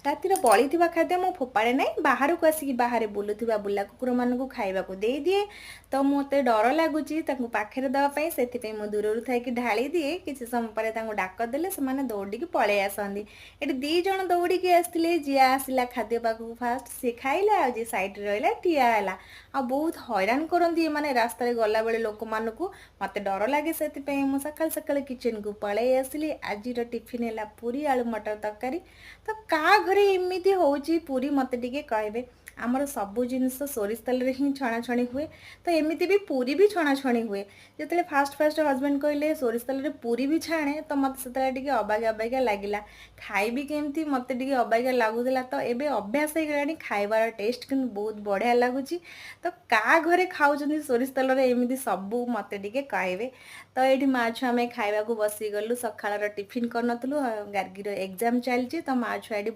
ରାତିର ବଳିଥିବା ଖାଦ୍ୟ ମୁଁ ଫୋପାଡ଼େ ନାହିଁ, ବାହାରକୁ ଆସିକି ବାହାରେ ବୁଲୁଥିବା ବୁଲା କୁକୁରମାନଙ୍କୁ ଖାଇବାକୁ ଦେଇଦିଏ। ତ ମୋତେ ଡର ଲାଗୁଛି ତାଙ୍କୁ ପାଖରେ ଦେବା ପାଇଁ, ସେଥିପାଇଁ ମୁଁ ଦୂରରୁ ଥାଇକି ଢାଳି ଦିଏ। କିଛି ସମୟ ପରେ ତାଙ୍କୁ ଡାକ ଦେଲେ ସେମାନେ ଦୌଡ଼ିକି ପଳେଇ ଆସନ୍ତି। ଏଠି 2 ଜଣ ଦୌଡ଼ିକି ଆସିଥିଲେ, ଯିଏ ଆସିଲା ଖାଦ୍ୟ ପାଖକୁ ଫାଷ୍ଟ ସିଏ ଖାଇଲା, ଆଉ ଯିଏ ସାଇଡ଼ରେ ରହିଲା ଠିଆ ହେଲା। ଆଉ ବହୁତ ହଇରାଣ କରନ୍ତି ଏମାନେ ରାସ୍ତାରେ ଗଲାବେଳେ ଲୋକମାନଙ୍କୁ। ମୋତେ ଡର ଲାଗେ, ସେଥିପାଇଁ ମୁଁ ସକାଳୁ ସକାଳୁ କିଚେନକୁ ପଳେଇ ଆସିଲି। ଆଜିର ଟିଫିନ୍ ହେଲା ପୁରୀ ଆଳୁ ମଟର ତରକାରୀ। ତ କାହା ଘରେ ଏମିତି ହେଉଛି ପୁରୀ ମୋତେ ଟିକେ କହିବେ। ଆମର ସବୁ ଜିନିଷ ସୋରିଷ ତେଲରେ ହିଁ ଛଣାଛଣି ହୁଏ, ତ ଏମିତି ବି ପୁରୀ ବି ଛଣାଛଣି ହୁଏ। ଯେତେବେଳେ ଫାଷ୍ଟ ହଜବେଣ୍ଡ କହିଲେ ସୋରିଷ ତେଲରେ ପୁରୀ ବି ଛାଣେ, ତ ମୋତେ ସେତେବେଳେ ଟିକେ ଅବାଗିଆ ଅବାଗିଆ ଲାଗିଲା। ଖାଇବି କେମିତି ମୋତେ ଟିକେ ଅବାଗିଆ ଲାଗୁଥିଲା। ତ ଏବେ ଅଭ୍ୟାସ ହେଇଗଲାଣି, ଖାଇବାର ଟେଷ୍ଟ କିନ୍ତୁ ବହୁତ ବଢ଼ିଆ ଲାଗୁଛି। ତ କାହା ଘରେ ଖାଉଛନ୍ତି ସୋରିଷ ତେଲରେ ଏମିତି ସବୁ ମୋତେ ଟିକେ କହିବେ। ତ ଏଇଠି ମାଆ ଛୁଆ ଆମେ ଖାଇବାକୁ ବସିଗଲୁ। ସକାଳର ଟିଫିନ୍ କରିନଥିଲୁ, ଗାର୍ଗୀର ଏକ୍ଜାମ୍ ଚାଲିଛି, ତ ମାଆ ଛୁଆ ଏଠି